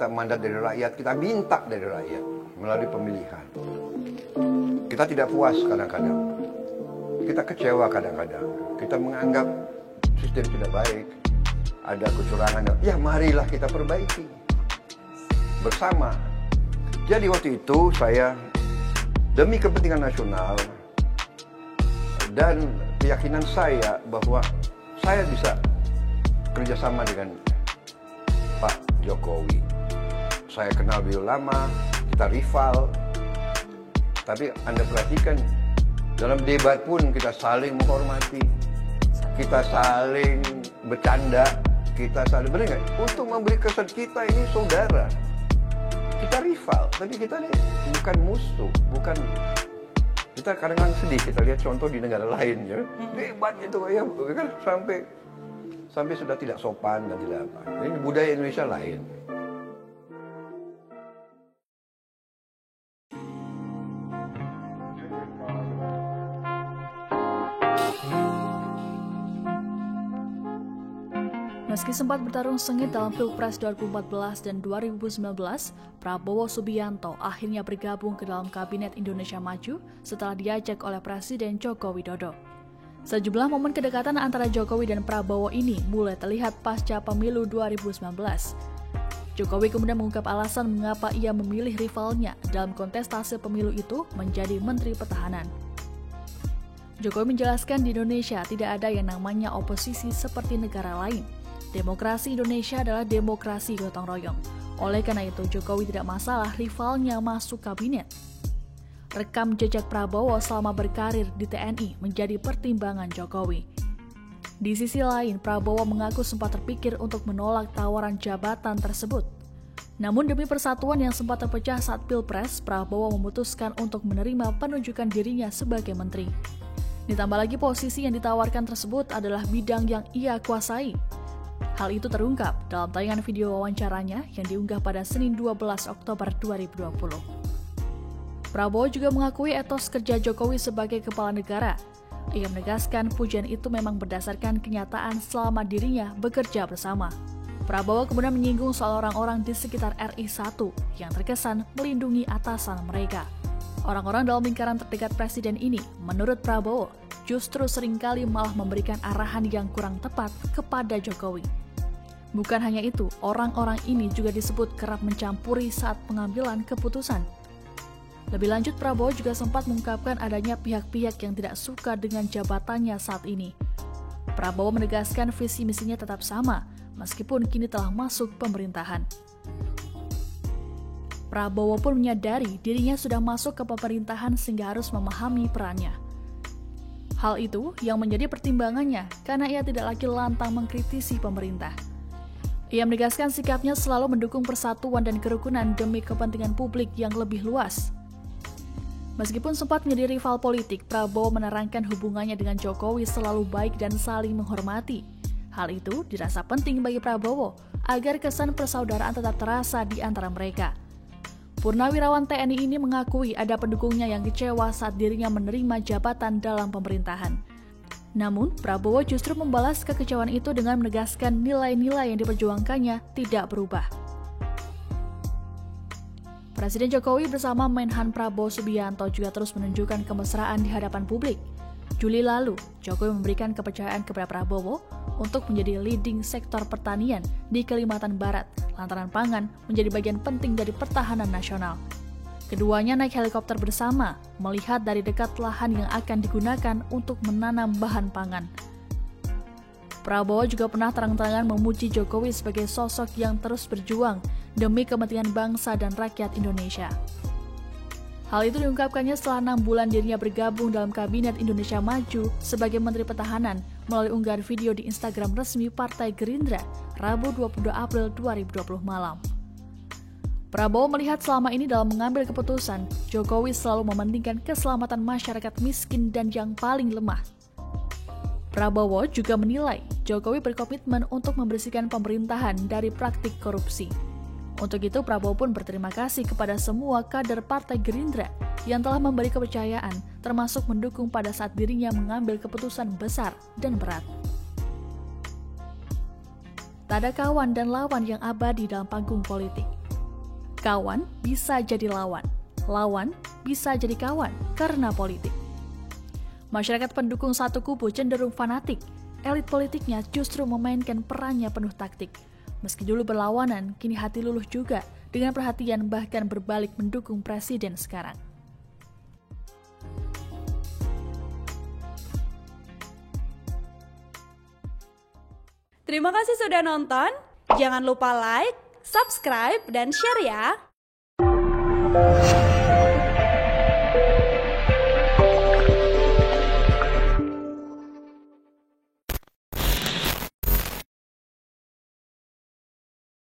mandat dari rakyat, kita minta dari rakyat melalui pemilihan. Kita tidak puas kadang-kadang, kita kecewa kadang-kadang, kita menganggap sistem tidak baik, ada kecurangan. Ya marilah kita perbaiki bersama. Jadi waktu itu saya demi kepentingan nasional dan keyakinan saya bahwa saya bisa kerjasama dengan Pak Jokowi. Saya kenal beliau lama, kita rival. Tapi Anda perhatikan, dalam debat pun kita saling menghormati, kita saling bercanda, kita saling benar nggak? Untuk memberi kesan kita ini saudara. Kita rival, tapi kita ini bukan musuh, bukan. Kita kadang-kadang sedih, kita lihat contoh di negara lain ya. Debat itu ya kan sampai sudah tidak sopan dan tidak apa. Ini budaya Indonesia lain. Meski sempat bertarung sengit dalam Pilpres 2014 dan 2019, Prabowo Subianto akhirnya bergabung ke dalam Kabinet Indonesia Maju setelah diajak oleh Presiden Joko Widodo. Sejumlah momen kedekatan antara Jokowi dan Prabowo ini mulai terlihat pasca pemilu 2019. Jokowi kemudian mengungkap alasan mengapa ia memilih rivalnya dalam kontestasi pemilu itu menjadi Menteri Pertahanan. Jokowi menjelaskan di Indonesia tidak ada yang namanya oposisi seperti negara lain. Demokrasi Indonesia adalah demokrasi gotong royong. Oleh karena itu, Jokowi tidak masalah rivalnya masuk kabinet. Rekam jejak Prabowo selama berkarir di TNI menjadi pertimbangan Jokowi. Di sisi lain, Prabowo mengaku sempat terpikir untuk menolak tawaran jabatan tersebut. Namun demi persatuan yang sempat terpecah saat Pilpres, Prabowo memutuskan untuk menerima penunjukan dirinya sebagai menteri. Ditambah lagi posisi yang ditawarkan tersebut adalah bidang yang ia kuasai. Hal itu terungkap dalam tayangan video wawancaranya yang diunggah pada Senin 12 Oktober 2020. Prabowo juga mengakui etos kerja Jokowi sebagai kepala negara. Ia menegaskan pujian itu memang berdasarkan kenyataan selama dirinya bekerja bersama. Prabowo kemudian menyinggung soal orang-orang di sekitar RI1 yang terkesan melindungi atasan mereka. Orang-orang dalam lingkaran terdekat presiden ini, menurut Prabowo, justru seringkali malah memberikan arahan yang kurang tepat kepada Jokowi. Bukan hanya itu, orang-orang ini juga disebut kerap mencampuri saat pengambilan keputusan. Lebih lanjut, Prabowo juga sempat mengungkapkan adanya pihak-pihak yang tidak suka dengan jabatannya saat ini. Prabowo menegaskan visi misinya tetap sama, meskipun kini telah masuk pemerintahan. Prabowo pun menyadari dirinya sudah masuk ke pemerintahan sehingga harus memahami perannya. Hal itu yang menjadi pertimbangannya karena ia tidak lagi lantang mengkritisi pemerintah. Ia menegaskan sikapnya selalu mendukung persatuan dan kerukunan demi kepentingan publik yang lebih luas. Meskipun sempat menjadi rival politik, Prabowo menerangkan hubungannya dengan Jokowi selalu baik dan saling menghormati. Hal itu dirasa penting bagi Prabowo agar kesan persaudaraan tetap terasa di antara mereka. Purnawirawan TNI ini mengakui ada pendukungnya yang kecewa saat dirinya menerima jabatan dalam pemerintahan. Namun, Prabowo justru membalas kekecewaan itu dengan menegaskan nilai-nilai yang diperjuangkannya tidak berubah. Presiden Jokowi bersama Menhan Prabowo Subianto juga terus menunjukkan kemesraan di hadapan publik. Juli lalu, Jokowi memberikan kepercayaan kepada Prabowo untuk menjadi leading sektor pertanian di Kalimantan Barat, lantaran pangan menjadi bagian penting dari pertahanan nasional. Keduanya naik helikopter bersama, melihat dari dekat lahan yang akan digunakan untuk menanam bahan pangan. Prabowo juga pernah terang-terangan memuji Jokowi sebagai sosok yang terus berjuang demi kepentingan bangsa dan rakyat Indonesia. Hal itu diungkapkannya setelah 6 bulan dirinya bergabung dalam Kabinet Indonesia Maju sebagai Menteri Pertahanan melalui unggahan video di Instagram resmi Partai Gerindra, Rabu 22 April 2020 malam. Prabowo melihat selama ini dalam mengambil keputusan, Jokowi selalu mementingkan keselamatan masyarakat miskin dan yang paling lemah. Prabowo juga menilai Jokowi berkomitmen untuk membersihkan pemerintahan dari praktik korupsi. Untuk itu, Prabowo pun berterima kasih kepada semua kader Partai Gerindra yang telah memberi kepercayaan, termasuk mendukung pada saat dirinya mengambil keputusan besar dan berat. Tak ada kawan dan lawan yang abadi dalam panggung politik. Kawan bisa jadi lawan, lawan bisa jadi kawan karena politik. Masyarakat pendukung satu kubu cenderung fanatik, elit politiknya justru memainkan perannya penuh taktik. Meski dulu berlawanan, kini hati luluh juga dengan perhatian bahkan berbalik mendukung presiden sekarang. Terima kasih sudah nonton. Jangan lupa like, subscribe, dan share ya.